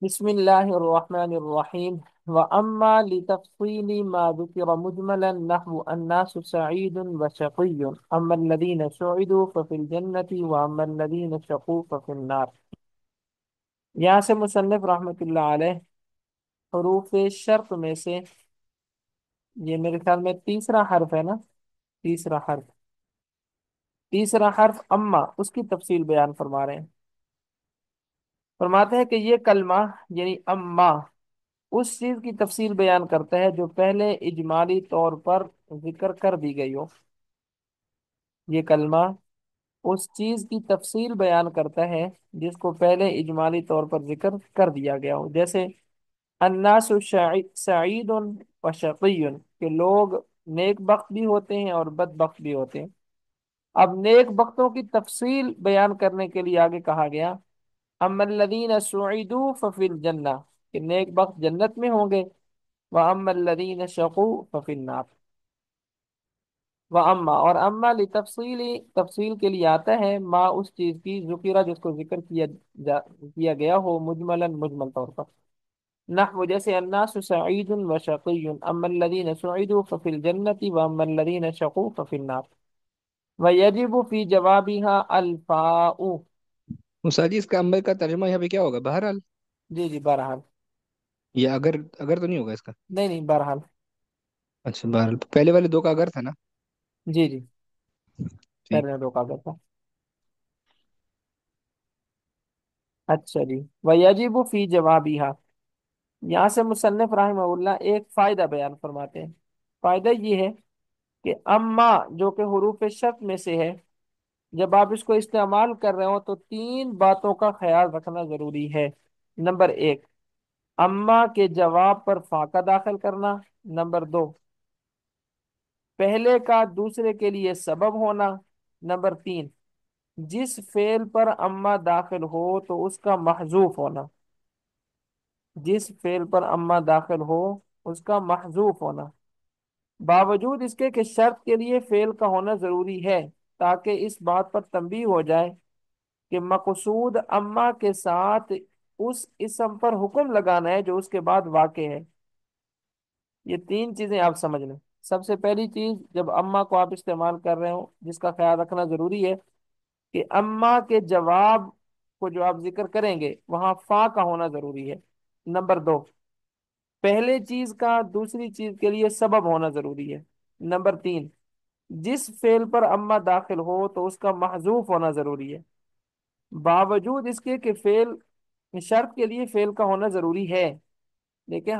بسم الله الرحمن الرحيم. وأما لتفصيل ما ذكر مجملا نحو الناس سعيد وشقي، أما الذين سعدوا ففي الجنة وأما الذين شقوا ففي النار. یہاں سے مصنف رحمۃ اللہ علیہ حروف شرط میں سے، یہ میرے خیال میں تیسرا حرف ہے نا، تیسرا حرف، تیسرا حرف اما، اس کی تفصیل بیان فرما رہے ہیں۔ فرماتے ہیں کہ یہ کلمہ یعنی اما اس چیز کی تفصیل بیان کرتا ہے جو پہلے اجمالی طور پر ذکر کر دی گئی ہو۔ یہ کلمہ اس چیز کی تفصیل بیان کرتا ہے جس کو پہلے اجمالی طور پر ذکر کر دیا گیا ہو، جیسے الناس سعید و شقی، کہ لوگ نیک بخت بھی ہوتے ہیں اور بد بخت بھی ہوتے ہیں۔ اب نیک بختوں کی تفصیل بیان کرنے کے لیے آگے کہا گیا اما الذین سعیدوا ففی الجنہ، کہ نیک بخت جنت میں ہوں گے، وَأَمَّا الَّذِينَ شَقُوا فَفِي النَّارِ۔ وَأَمَّا، اور اما تفصیل کے لیے آتا ہے ما اس چیز کی ذکرہ جس کو ذکر کیا گیا ہو مجملا مجمل طور پر، نحو جیسے الناس سعید و شقی اما الذین سعیدوا ففی الجنة واما الذین شقوا ففی النار، ویجب فی جوابها الفاء۔ استاد جی، اس کا عمل کا ترجمہ یہاں پہ کیا ہوگا؟ بہرحال؟ جی جی بہرحال، یا اگر اگر تو نہیں ہوگا اس کا؟ نہیں نہیں بہرحال، اچھا، بہرحال پہلے والے دو کا اگر تھا نا؟ جی جی، ٹھیک۔ پہلے روکا گیا تھا۔ اچھا جی، ویجب فی جوابها، یہاں سے مصنف رحمہ اللہ ایک فائدہ بیان فرماتے ہیں۔ فائدہ یہ ہے کہ اما جو کہ حروف شرط میں سے ہے، جب آپ اس کو استعمال کر رہے ہو تو تین باتوں کا خیال رکھنا ضروری ہے۔ نمبر ایک، اما کے جواب پر فا کا داخل کرنا۔ نمبر دو، پہلے کا دوسرے کے لیے سبب ہونا۔ نمبر تین، جس فعل پر اما داخل ہو تو اس کا محذوف ہونا، جس فعل پر اما داخل ہو اس کا محذوف ہونا، باوجود اس کے کہ شرط کے لیے فعل کا ہونا ضروری ہے، تاکہ اس بات پر تنبیہ ہو جائے کہ مقصود اما کے ساتھ اس اسم پر حکم لگانا ہے جو اس کے بعد واقع ہے۔ یہ تین چیزیں آپ سمجھ لیں۔ سب سے پہلی چیز، جب اما کو آپ استعمال کر رہے ہو جس کا خیال رکھنا ضروری ہے کہ اما کے جواب کو جو آپ ذکر کریں گے وہاں فا کا ہونا ضروری ہے۔ نمبر دو، پہلے چیز کا دوسری چیز کے لیے سبب ہونا ضروری ہے۔ نمبر تین، جس فعل پر اما داخل ہو تو اس کا محذوف ہونا ضروری ہے، باوجود اس کے کہ فعل شرط کے لیے فعل کا ہونا ضروری ہے۔ لیکن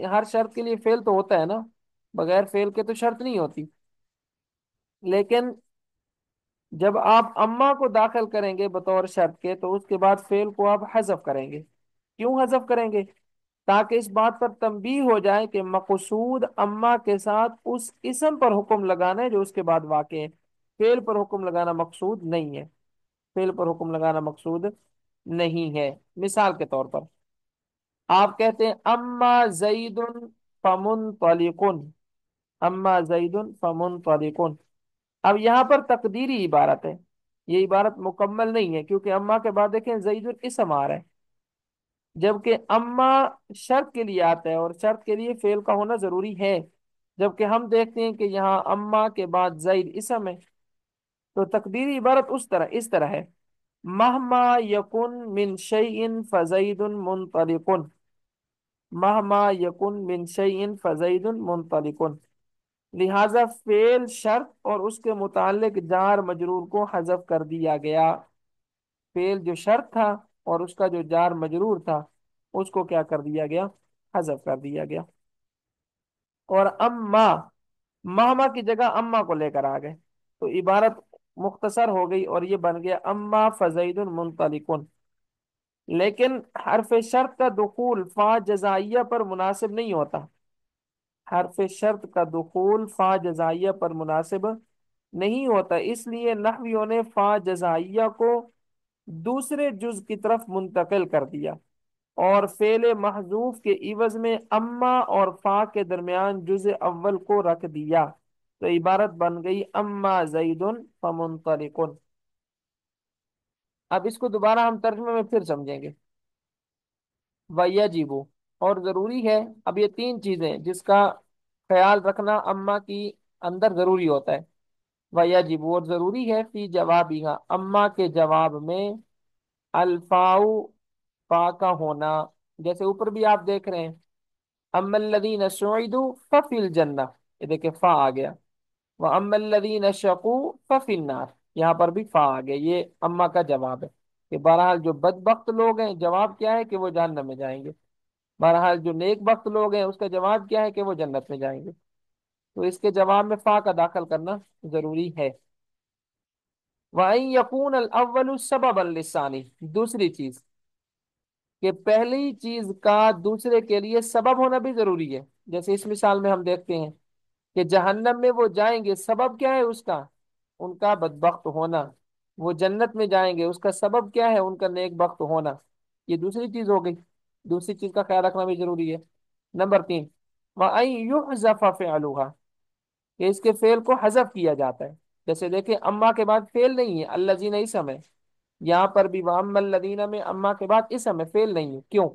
ہر شرط کے لیے فعل تو ہوتا ہے نا، بغیر فعل کے تو شرط نہیں ہوتی۔ لیکن جب آپ اما کو داخل کریں گے بطور شرط کے تو اس کے بعد فعل کو آپ حذف کریں گے۔ کیوں حذف کریں گے؟ تاکہ اس بات پر تنبیہ ہو جائے کہ مقصود اما کے ساتھ اس اسم پر حکم لگانا ہے جو اس کے بعد واقع ہے، فعل پر حکم لگانا مقصود نہیں ہے، فعل پر حکم لگانا مقصود نہیں ہے۔ مثال کے طور پر آپ کہتے ہیں اما زید فمنطلق، اما زید فمنطلق، اب یہاں پر تقدیری عبارت ہے، یہ عبارت مکمل نہیں ہے کیونکہ اما کے بعد دیکھیں زید اسم آ رہا ہے، جبکہ اما شرط کے لیے آتا ہے اور شرط کے لیے فعل کا ہونا ضروری ہے، جبکہ ہم دیکھتے ہیں کہ یہاں اما کے بعد زید اسم ہے۔ تو تقدیری عبارت اس طرح ہے، مہما یکن من شیء فزید منطلق، مہما یکن من شیء فزید منطلق، لہذا فعل شرط اور اس کے متعلق جار مجرور کو حذف کر دیا گیا۔ فعل جو شرط تھا اور اس کا جو جار مجرور تھا اس کو کیا کر دیا گیا؟ حذف کر دیا گیا۔ اور اما، ماما کی جگہ اما کو لے کر آ گئے تو عبارت مختصر ہو گئی اور یہ بن گیا اما فزید منطلق۔ لیکن حرف شرط کا دخول فا جزائیہ پر مناسب نہیں ہوتا، حرف شرط کا دخول فا جزائیہ پر مناسب نہیں ہوتا، اس لیے نحویوں نے فا جزائیہ کو دوسرے جز کی طرف منتقل کر دیا اور فعل محذوف کے عوض میں اما اور فا کے درمیان جز اول کو رکھ دیا، تو عبارت بن گئی اما زید فمنطلق۔ اب اس کو دوبارہ ہم ترجمے میں پھر سمجھیں گے۔ ویجب، اور ضروری ہے۔ اب یہ تین چیزیں جس کا خیال رکھنا اما کی اندر ضروری ہوتا ہے۔ ویجب، اور ضروری ہے، فی جوابها، اما کے جواب میں، الفاؤ، فا کا ہونا۔ جیسے اوپر بھی آپ دیکھ رہے ہیں، اما الذین سعدوا ففی الجنہ، یہ دیکھیں فا آ گیا، واما الذین شقوا ففی النار، یہاں پر بھی فا آ گیا، یہ اما کا جواب ہے کہ بہرحال جو بدبخت لوگ ہیں، جواب کیا ہے کہ وہ جہنم میں جائیں گے، بہرحال جو نیک بخت لوگ ہیں اس کا جواب کیا ہے کہ وہ جنت میں جائیں گے، تو اس کے جواب میں فا کا داخل کرنا ضروری ہے۔ وَأَن يَكُونَ الْأَوَّلُ سَبَبًا لِلثَّانِي، دوسری چیز کہ پہلی چیز کا دوسرے کے لیے سبب ہونا بھی ضروری ہے۔ جیسے اس مثال میں ہم دیکھتے ہیں کہ جہنم میں وہ جائیں گے، سبب کیا ہے اس کا؟ ان کا بدبخت ہونا۔ وہ جنت میں جائیں گے، اس کا سبب کیا ہے؟ ان کا نیک بخت ہونا۔ یہ دوسری چیز ہو گئی، دوسری چیز کا خیال رکھنا بھی ضروری ہے۔ نمبر 3، وَأَن يُحْذَفَ فِعْلُهَا، کہ اس کے فعل کو حذف کیا جاتا ہے۔ جیسے دیکھیں اما کے بعد فعل نہیں ہے، الذین اسم ہے، یہاں پر بھی وَأَمَّا الَّذِينَ میں اما کے بعد اسم ہے، فعل نہیں ہے، کیوں؟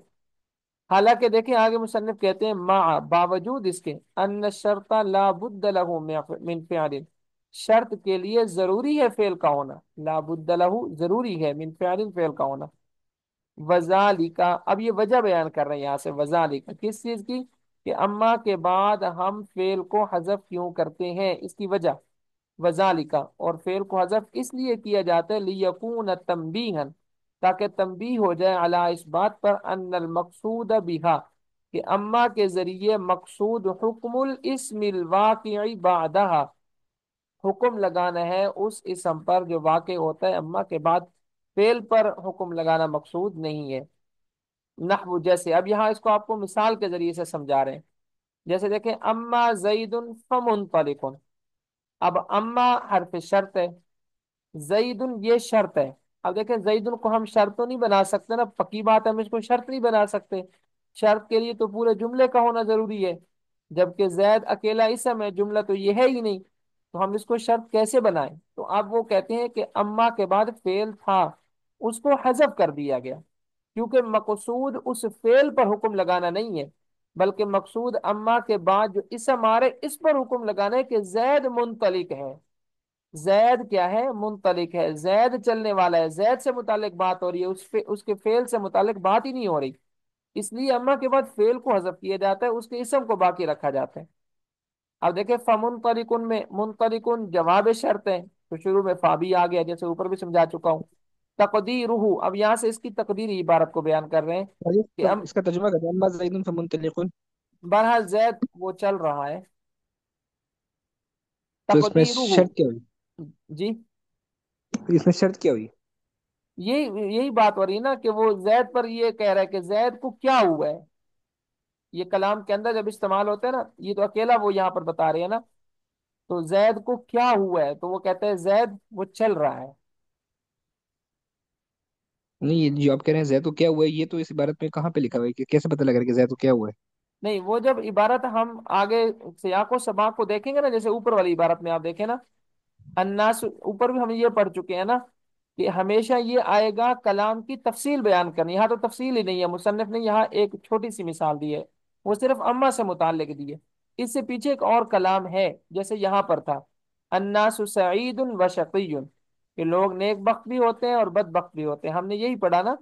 حالانکہ دیکھیں آگے مصنف کہتے ہیں مع، باوجود اس کے، ان الشرط لا بد له من فعل، شرط کے لیے ضروری ہے فعل کا ہونا، لا بد له، ضروری ہے، من فعل، فعل کا ہونا۔ وذالک، اب یہ وجہ بیان کر رہے ہیں یہاں سے، وذالک کس چیز کی؟ کہ اما کے بعد ہم فعل کو حذف کیوں کرتے ہیں، اس کی وجہ، وذالک، اور فعل کو حذف اس لیے کیا جاتا ہے، لیکون تنبیہا، تاکہ تنبیہ ہو جائے، علی، اس بات پر، ان المقصود بہا، کہ اما کے ذریعے مقصود حکم الاسم الواقع بعدها، حکم لگانا ہے اس اسم پر جو واقع ہوتا ہے اما کے بعد، فعل پر حکم لگانا مقصود نہیں ہے۔ نحو، جیسے اب یہاں اس کو آپ کو مثال کے ذریعے سے سمجھا رہے ہیں۔ جیسے دیکھیں اما زید فمنطلق، اب اما حرف شرط ہے، زید یہ شرط ہے۔ اب دیکھیں زید کو ہم شرط تو نہیں بنا سکتے نا، پکی بات ہے، ہم اس کو شرط نہیں بنا سکتے، شرط کے لیے تو پورے جملے کا ہونا ضروری ہے، جبکہ زید اکیلا اسم ہے، جملہ تو یہ ہے ہی نہیں، تو ہم اس کو شرط کیسے بنائیں؟ تو اب وہ کہتے ہیں کہ اما کے بعد فعل تھا، اس کو حذف کر دیا گیا، کیونکہ مقصود اس فعل پر حکم لگانا نہیں ہے، بلکہ مقصود اما کے بعد جو اسم آ رہے اس پر حکم لگانا ہے کہ زید منطلق ہے، زید کیا ہے؟ منطلق ہے، زید چلنے والا ہے، زید سے متعلق بات ہو رہی ہے، اس کے فعل سے متعلق بات ہی نہیں ہو رہی، اس لیے اما کے بعد فعل کو حذف کیا جاتا ہے، اس کے اسم کو باقی رکھا جاتا ہے۔ اب دیکھیں فمنطلقن میں، منطلقن جواب شرط ہے، تو شروع میں فا بھی آ گیا، جیسے اوپر بھی سمجھا چکا ہوں۔ تقدیرہ، اب یہاں سے اس کی تقدیری عبارت کو بیان کر رہے ہیں اور کہ اس کا ترجمہ کرتے ہیں اما زید فمنطلق، بہرحال زید وہ چل رہا ہے، تو اس میں تقدیرہ، شرط کیا ہوئی؟ جی، اس میں شرط کیا ہوئی؟ یہی بات ہو رہی ہے نا کہ وہ زید پر یہ کہہ رہا ہے کہ زید کو کیا ہوا ہے، یہ کلام کے اندر جب استعمال ہوتا ہے نا، یہ تو اکیلا وہ یہاں پر بتا رہے ہیں نا، تو زید کو کیا ہوا ہے، تو وہ کہتے ہیں زید وہ چل رہا ہے۔ نہیں، یہ جو آپ کہہ رہے ہیں زید کو کیا ہوا ہے، یہ تو اس عبارت میں کہاں پہ لکھا ہوا ہے؟ کہ کیسے پتہ لگ رہا ہے کہ زید کو کیا ہوا ہے؟ نہیں، وہ جب عبارت ہم آگے سیاق و سباق کو دیکھیں گے نا، جیسے اوپر والی عبارت میں آپ دیکھیں نا، الناس، اوپر بھی ہم یہ پڑھ چکے ہیں نا کہ ہمیشہ یہ آئے گا کلام کی تفصیل بیان کرنی، یہاں تو تفصیل ہی نہیں ہے، مصنف نے یہاں ایک چھوٹی سی مثال دی ہے، وہ صرف اما سے متعلق دی ہے، اس سے پیچھے ایک اور کلام ہے، جیسے یہاں پر تھا الناس سعید و شقی، کہ لوگ نیک بخت بھی ہوتے ہیں اور بد بخت بھی ہوتے ہیں، ہم نے یہی پڑھا نا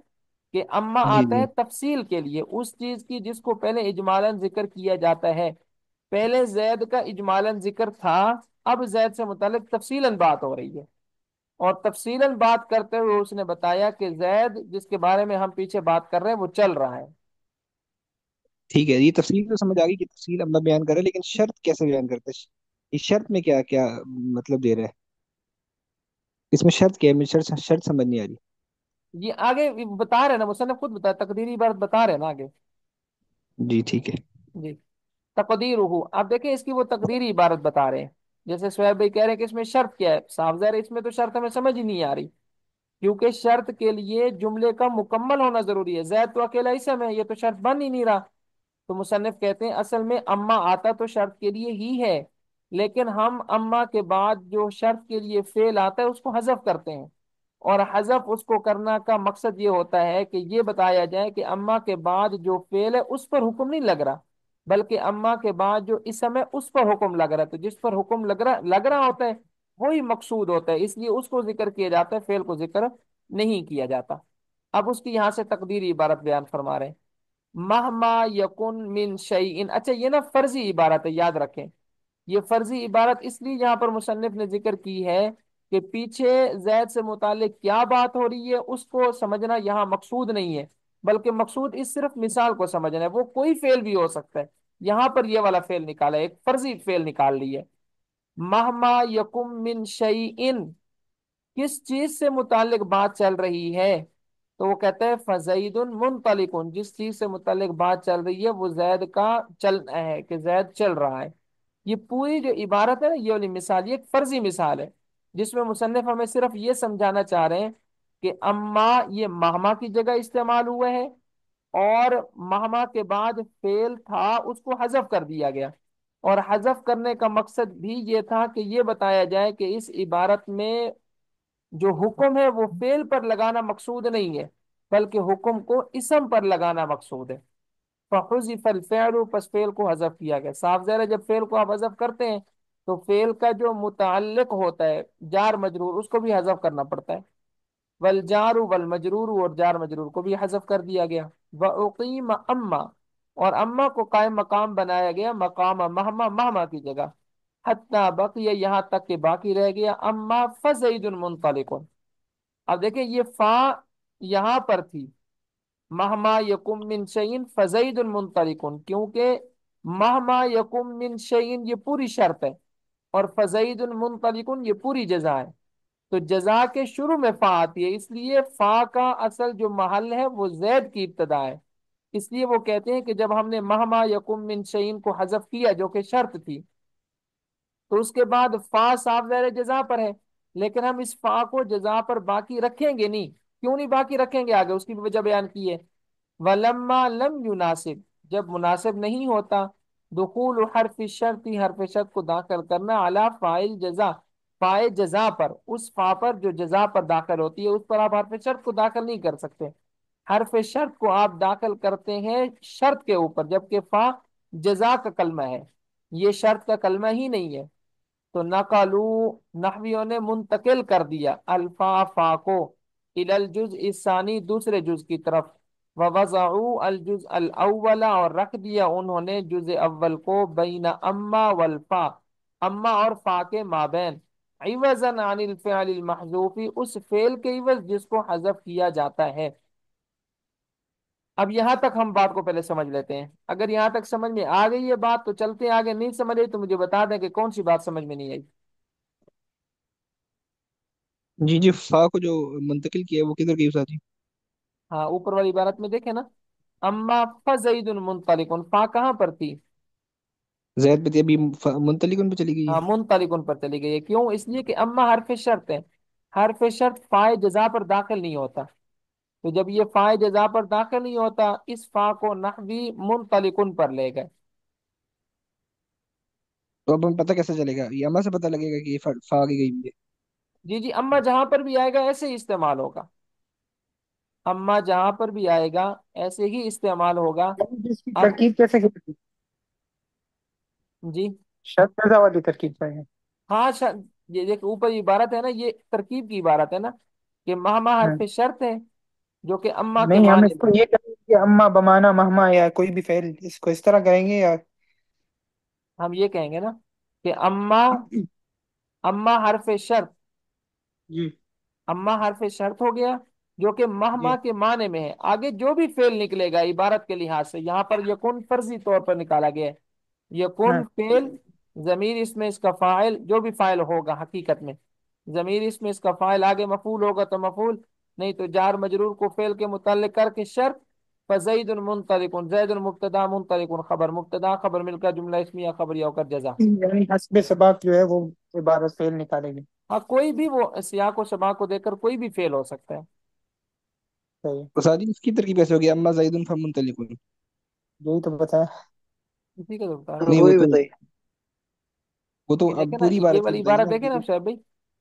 کہ اما جی آتا جی ہے تفصیل کے لیے اس چیز کی جس کو پہلے اجمالاً ذکر کیا جاتا ہے، پہلے زید کا اجمالاً ذکر تھا، اب زید سے متعلق تفصیلاً بات ہو رہی ہے، اور تفصیلاً بات کرتے ہوئے اس نے بتایا کہ زید جس کے بارے میں ہم پیچھے بات کر رہے ہیں وہ چل رہا ہے۔ ٹھیک ہے، یہ تفصیل تو سمجھ آ گئی کہ تفصیل اللہ بیان کرے، لیکن شرط کیسے بیان کرتا ہے؟ اس شرط میں کیا کیا مطلب دے رہا ہے؟ اس میں شرط کیا ہے؟ مجھے شرط سمجھ نہیں آ رہی۔ یہ آگے بتا رہے نا، مصنف خود بتا، تقدیری بات بتا رہے نا آگے، جی ٹھیک ہے۔ جی، تقدیر ہو، آپ دیکھیں اس کی وہ تقدیری عبارت بتا رہے ہیں، جیسے سہیب بھائی کہہ رہے ہیں کہ اس میں شرط کیا ہے، صاف ظاہر ہے اس میں تو شرط ہمیں سمجھ ہی نہیں آ رہی، کیونکہ شرط کے لیے جملے کا مکمل ہونا ضروری ہے، زید تو اکیلا اسم ہے، یہ تو شرط بن ہی نہیں رہا، تو مصنف کہتے ہیں اصل میں اما آتا تو شرط کے لیے ہی ہے، لیکن ہم اما کے بعد جو شرط کے لیے فعل آتا ہے اس کو حذف کرتے ہیں، اور حذف اس کو کرنا کا مقصد یہ ہوتا ہے کہ یہ بتایا جائے کہ اما کے بعد جو فعل ہے اس پر حکم نہیں لگ رہا، بلکہ اما کے بعد جو اسم ہے اس پر حکم لگ رہا ہے، تو جس پر حکم لگ رہا ہوتا ہے وہی مقصود ہوتا ہے، اس لیے اس کو ذکر کیا جاتا ہے، فعل کو ذکر نہیں کیا جاتا۔ اب اس کی یہاں سے تقدیری عبارت بیان فرما رہے ہیں، مہما یکن من شیئن، اچھا یہ نا فرضی عبارت ہے، یاد رکھیں، یہ فرضی عبارت اس لیے یہاں پر مصنف نے ذکر کی ہے کہ پیچھے زید سے متعلق کیا بات ہو رہی ہے اس کو سمجھنا یہاں مقصود نہیں ہے، بلکہ مقصود اس صرف مثال کو سمجھنا ہے، وہ کوئی فعل بھی ہو سکتا ہے، یہاں پر یہ والا فعل نکالا ہے، ایک فرضی فعل نکال لی ہے، مہما یکم من شیئن، کس چیز سے متعلق بات چل رہی ہے، تو وہ کہتے ہیں فزید منطلق، جس چیز سے متعلق بات چل رہی ہے وہ زید کا چلنا ہے، کہ زید چل رہا ہے۔ یہ پوری جو عبارت ہے نا، یہ والی مثال، یہ ایک فرضی مثال ہے جس میں مصنف ہمیں صرف یہ سمجھانا چاہ رہے ہیں کہ اما یہ مہما کی جگہ استعمال ہوا ہے، اور مہما کے بعد فعل تھا اس کو حذف کر دیا گیا، اور حذف کرنے کا مقصد بھی یہ تھا کہ یہ بتایا جائے کہ اس عبارت میں جو حکم ہے وہ فعل پر لگانا مقصود نہیں ہے، بلکہ حکم کو اسم پر لگانا مقصود ہے۔ فحذف الفعل، پس فعل کو حذف کیا گیا، صاف ظاہر ہے جب فعل کو آپ حذف کرتے ہیں تو فعل کا جو متعلق ہوتا ہے جار مجرور اس کو بھی حذف کرنا پڑتا ہے، والجار والمجرور، اور جار مجرور کو بھی حذف کر دیا گیا، واقیم اما، اور اما کو قائم مقام بنایا گیا مقام مہما، مہما کی جگہ، حتی بقی، یہاں تک کہ باقی رہ گیا اما فزید منطلق۔ اب دیکھیں یہ فا یہاں پر تھی، مہما یکم من شیئن فزید منطلق، کیونکہ مہما یکم من شیئن یہ پوری شرط ہے، اور فزید منطلق یہ پوری جزا ہے، تو جزا کے شروع میں فا آتی ہے، اس لیے فا کا اصل جو محل ہے وہ زید کی ابتدا ہے، اس لیے وہ کہتے ہیں کہ جب ہم نے مہما یکم من شیئن کو حذف کیا جو کہ شرط تھی، تو اس کے بعد فا صاف ظاہر جزا پر ہے، لیکن ہم اس فا کو جزا پر باقی رکھیں گے نہیں، کیوں نہیں باقی رکھیں گے، آگے اس کی بھی وجہ بیان کی ہے، ولما لم يناسب، جب مناسب نہیں ہوتا، دخول حرف شرط، حرف شرط کو داخل کرنا، اعلی فاعل جزا، فائے جزا پر، اس فا پر جو جزا پر داخل ہوتی ہے اس پر آپ حرف شرط کو داخل نہیں کر سکتے، حرف شرط کو آپ داخل کرتے ہیں شرط کے اوپر، جبکہ فا جزا کا کلمہ ہے، یہ شرط کا کلمہ ہی نہیں ہے، تو نقلو، نحویوں نے منتقل کر دیا الفا، فا کو، الی الجزء الثانی، دوسرے جز کی طرف، ووضعوا الجزء الاول، اور رکھ دیا انہوں نے جزء اول کو بین اما والفا، اما اور فا کے مابین، عوضا عن الفعل المحذوف، اس فعل کے عوض جس کو حذف کیا جاتا ہے۔ اب یہاں تک ہم بات کو پہلے سمجھ لیتے ہیں، اگر یہاں تک سمجھ میں آ گئی یہ بات تو چلتے ہیں آگے، نہیں سمجھ آئی تو مجھے بتا دیں کہ کون سی بات سمجھ میں نہیں آئی۔ جی جی، فا کو جو منتقل کیا ہے وہ کدھر گئی استاد جی؟ ہاں اوپر والی عبارت میں دیکھیں نا، اما فزید منطلق، فا کہاں پر تھی؟ زید پہ تھی، ابھی منتقل پہ چلی گئی ہاں ہے۔ منطلق پر چلی گئی ہے، کیوں؟ اس لیے کہ اما حرف شرط ہے، حرف شرط فائے جزا پر داخل نہیں ہوتا، تو جب یہ فائے جزا پر داخل نہیں ہوتا اس فا کو نحوی منطلق پر لے گئے۔ تو اب ہمیں پتہ کیسے چلے گا؟ یہ اما سے پتہ لگے گا کہ یہ فا آگے گئی ہوئی ہے؟ جی جی، اما جہاں پر بھی آئے گا ایسے ہی استعمال ہوگا، اما جہاں پر بھی آئے گا ایسے ہی استعمال ہوگا۔ یعنی اس کی اب ترکیب کیسے کی؟ جی شرط پیدا والی ترکیب کا ہے؟ ہاں یہ دیکھ اوپر عبارت ہے نا، یہ ترکیب کی عبارت ہے نا، کہ مہما ہاں۔ حرف شرط ہے جو کہ اما کے نہیں، ہم معنی اس میں، کو یہ کریں گے کہ اما بمانا مہما، یا کوئی بھی فعل اس کو اس طرح کریں گے یا؟ ہم یہ کہیں گے نا کہ اما، اما حرف شرط، جی اما حرف شرط ہو گیا جو کہ مہما جی کے معنی میں ہے، آگے جو بھی فعل نکلے گا عبارت کے لحاظ سے، یہاں پر یکون فرضی طور پر نکالا گیا ہے، ہاں۔ یکون فعل، ضمیر اس میں اس کا فاعل، جو بھی فاعل ہوگا حقیقت میں، ضمیر اس میں اس کا فاعل، آگے مفعول ہوگا تو مفعول، نہیں تو جار مجرور کو فعل کے متعلق کر کے شرط، فزید منطلق، زید مبتدا منطلق خبر، مبتدا خبر مل کر جملہ اسمیہ خبریہ ہو کر جزا۔ یعنی حسب سباق جو ہے وہ عبارت فعل نکالے گی؟ ہاں کوئی بھی وہ سیاق و شباہ کو دیکھ کر کوئی بھی فعل ہو سکتا ہے، صحیح، استاد جی اس کی ترکیب ایسے ہوگی اما زید فمنطلق؟ یہی تو بتایا۔ اسی کا تو بتا رہا ہاں ہوں۔ نہیں وہ وہی تو، بتائیے۔ وہ تو یہ اب دیکھیں نا، پوری یہ عبارت کی والی بتائیے عبارت نا آپ دیکھیں نا نے۔ شعیب بھائی،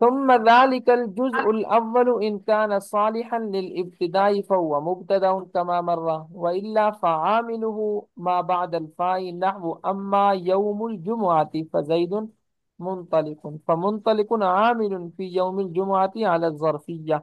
ثم ذلك الجزء الأول إن كان صالحا للابتداء فهو مبتدأ كما مر، وإلا فعامله ما بعد الفاء نحو أما يوم الجمعة فزيد منطلق، فمنطلق عامل في يوم الجمعة على الظرفية.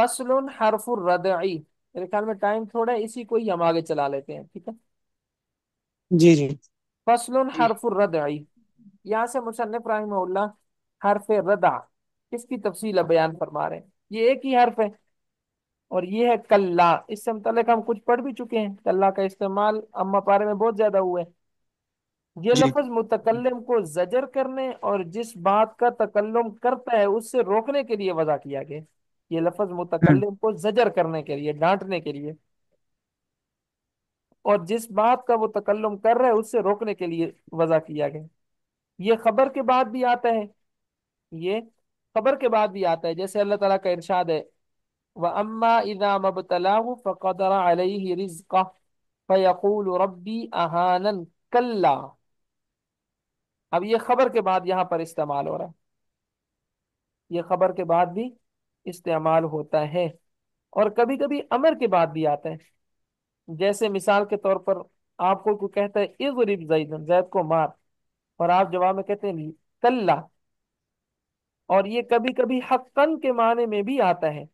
فصل حرف الردعی، میرے خیال میں ٹائم تھوڑا ہے، اسی کو ہی ہم آگے چلا لیتے ہیں، ٹھیک ہے؟ جی جی فصل جی حرف الردعی، یہاں سے مصنف رحمہ اللہ حرف ردا اس کی تفصیل بیان فرما رہے ہیں۔ یہ ایک ہی حرف ہے، اور یہ ہے کلا، اس سے متعلق ہم کچھ پڑھ بھی چکے ہیں، کلا کا استعمال اما پارے میں بہت زیادہ ہوا ہے۔ یہ جی لفظ متکلم کو زجر کرنے اور جس بات کا تکلم کرتا ہے اس سے روکنے کے لیے وضع کیا گیا۔ یہ لفظ ہوں متکلم کو زجر کرنے کے لیے، ڈانٹنے کے لیے، اور جس بات کا وہ تکلم کر رہا ہے اس سے روکنے کے لیے وضع کیا گیا۔ یہ خبر کے بعد بھی آتا ہے، یہ خبر کے بعد بھی آتا ہے، جیسے اللہ تعالیٰ کا ارشاد ہے وَأَمَّا إِذَا مَبْتَلَاهُ فَقَدَرَ عَلَيْهِ رِزْقَهُ فَيَقُولُ رَبِّي أَهَانَنِ كَلَّا۔ اب یہ خبر کے بعد یہاں پر استعمال ہو رہا ہے، یہ خبر کے بعد بھی استعمال ہوتا ہے، اور کبھی کبھی امر کے بعد بھی آتا ہے، جیسے مثال کے طور پر آپ کو کوئی کہتا ہے اضرب زیدن، زید کو مار، اور آپ جواب میں کہتے ہیں کلا۔ اور یہ کبھی کبھی حقن کے معنی میں بھی آتا ہے،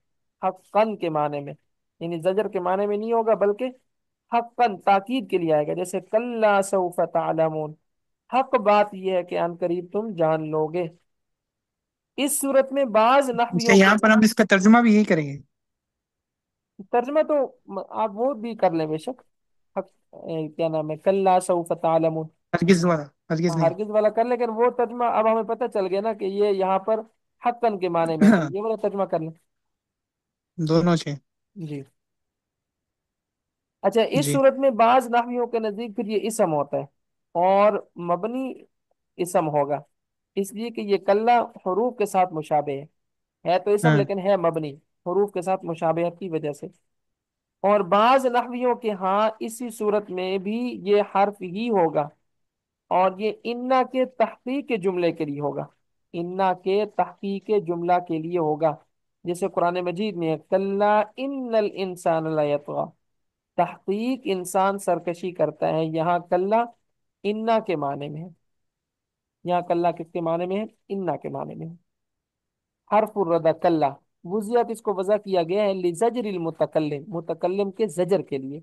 حقن کے معنی میں، یعنی زجر کے معنی میں نہیں ہوگا بلکہ حقن تاکید کے لیے آئے گا، جیسے کلا سوف تعلمون، حق بات یہ ہے کہ ان قریب تم جان لو گے۔ اس صورت میں بعض اچھا، نحویوں کے، یہاں پر ہم اس کا ترجمہ بھی یہی کریں گے؟ ترجمہ تو آپ وہ بھی کر لیں بے شک، حق کیا نام ہے، کلا سوف تعلمون، ہرگز والا، ہرگز نہیں۔ ہرگز والا کر، لیکن وہ ترجمہ اب ہمیں پتہ چل گیا نا کہ یہ یہاں پر حقن کے معنی میں ہے، تو یہ والا ترجمہ کر لیں۔ دونوں سے۔ جی اچھا، اس جی صورت میں بعض نحویوں کے نزدیک پھر یہ اسم ہوتا ہے اور مبنی اسم ہوگا، اس لیے کہ یہ کلا حروف کے ساتھ مشابہ ہے تو اسم ہاں لیکن ہے مبنی، حروف کے ساتھ مشابہت کی وجہ سے۔ اور بعض نحویوں کے ہاں اسی صورت میں بھی یہ حرف ہی ہوگا، اور یہ انا کے تحقیق کے جملے کے لیے ہوگا، انا کے تحقیق جملہ کے لیے ہوگا، جیسے قرآن مجید میں ہے کلا ان الانسان لیطغی، تحقیق انسان سرکشی کرتا ہے، یہاں کلا انا کے معنی میں ہے، یہاں کلا کس کے معنی میں ہے؟ انا کے معنی میں ہے۔ حرف الردہ کلا، وضعیت اس کو وضع کیا گیا ہے لزجر المتکلم، متکلم کے زجر کے لیے،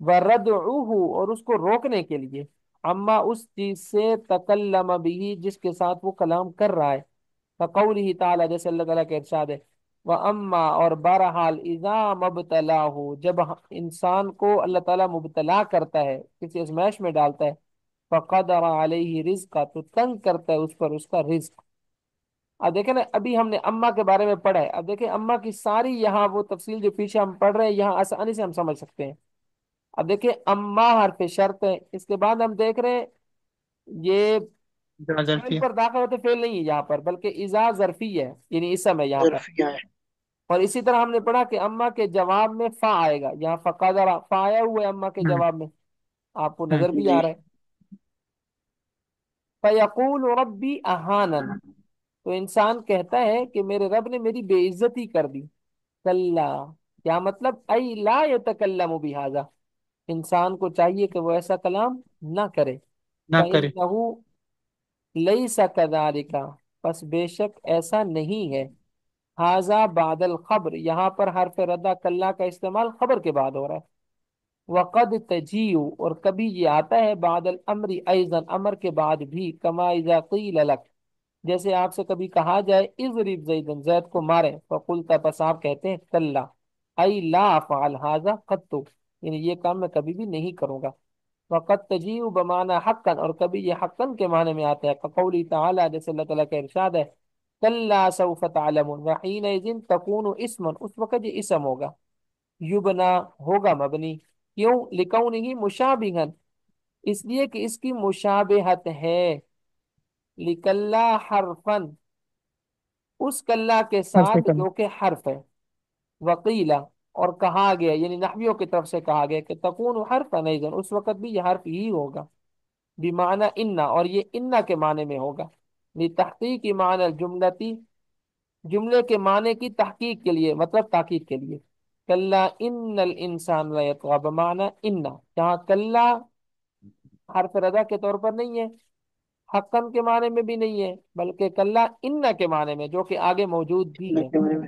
وردعوہ، اور اس کو روکنے کے لیے، اما اس چیز سے تکلم بھی جس کے ساتھ وہ کلام کر رہا ہے، فقولہ تعالی، جیسے اللہ تعالیٰ کا ارشاد ہے وَأَمَّا، اور بہرحال اذا مبتلاہ، جب انسان کو اللہ تعالیٰ مبتلا کرتا ہے، کسی ازمائش میں ڈالتا ہے، فقدر علیہ رزقا، تو تنگ کرتا ہے اس پر اس کا رزق۔ اب دیکھیں نا، ابھی ہم نے اما کے بارے میں پڑھا ہے، اب دیکھیں اما کی ساری یہاں وہ تفصیل جو پیچھے ہم پڑھ رہے ہیں یہاں آسانی سے ہم سمجھ سکتے ہیں۔ اب دیکھیں اما حرف شرط ہے، اس کے بعد ہم دیکھ رہے ہیں یہ ذرا فعل ظرفیہ۔ پر داخل ہوتے، فعل نہیں ہے یہاں پر بلکہ اذا ظرفی ہے، یعنی اسم ہے یہاں پر۔ ظرفیہ ہے۔ اور اسی طرح ہم نے پڑھا کہ اما کے جواب میں فا آئے گا، یہاں فقدر فا آیا ہوا ہے اما کے ہوں جواب میں، آپ کو ہوں نظر بھی جی آ رہا ہے۔ فیقول ربی اہانن، تو انسان کہتا ہے کہ میرے رب نے میری بے عزتی کر دی۔ کلا، کیا مطلب؟ ای لا یتکلم بہذا، انسان کو چاہیے کہ وہ ایسا کلام نہ کرے۔ نہ کرے۔ فَإِنَّهُ لَيْسَ كَذَلِكَ، پس بے شک ایسا نہیں ہے۔ حاذا بعد الخبر، یہاں پر حرف ردہ کلا کا استعمال خبر کے بعد ہو رہا ہے۔ وقد تجیو، اور کبھی یہ آتا ہے بعد الامر ایضا، امر کے بعد بھی، کما اذا قیل لک، جیسے آپ سے کبھی کہا جائے اضرب زیدن، زید کو مارے، فقلت، بس آپ کہتے ہیں کلا، ای لا افعل ھذا قط، یعنی یہ کام میں کبھی بھی نہیں کروں گا۔ وقد تجیء بمعنی حقا، اور کبھی یہ حقا کے معنی میں آتا ہے، قولی تعالی، جیسے اللہ تعالیٰ کا ارشاد ہے کلا سوف تعلمون وحینئذ تکون اسما، اس وقت یہ اسم ہوگا، یبنا ہوگا مبنی، کیوں؟ لکونہ مشابہا، اس لیے کہ اس کی مشابہت ہے، لکلا حرفن، اس کلا کے حرف ساتھ کم۔ جو کہ حرف ہے، وقیلا، اور کہا گیا، یعنی نحویوں کی طرف سے کہا گیا کہ تکون حرف نیزن، اس وقت بھی یہ حرف ہی ہوگا، بمعنی انا، اور یہ انا کے معنی میں ہوگا، لتحقیق معنی الجملتی، جملے کے معنی کی تحقیق کے لیے، مطلب تاکید کے لیے۔ کلا ان الانسان لیطغی، بمعنی انا، جہاں کلا حرف رضا کے طور پر نہیں ہے، حقن کے معنی میں بھی نہیں ہے، بلکہ کلا ان کے معنی میں، جو کہ آگے موجود بھی اللہ ہے۔ کے بارے میں۔